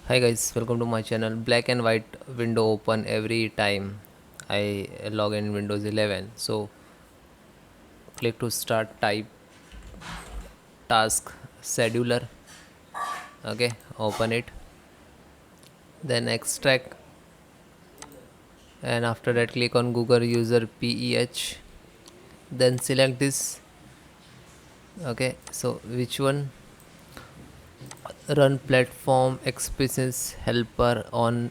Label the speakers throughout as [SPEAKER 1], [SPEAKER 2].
[SPEAKER 1] Hi guys, welcome to my channel. Black and white window open every time I log in Windows 11. So click to start, type task scheduler. Okay, open it, then extract, and after that click on Google user PEH. Then select this. Okay, so which one? Run platform experience helper on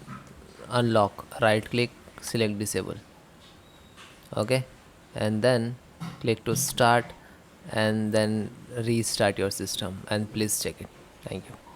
[SPEAKER 1] unlock. Right click, select disable. Okay, and then click to start and then restart your system, and please check it. Thank you.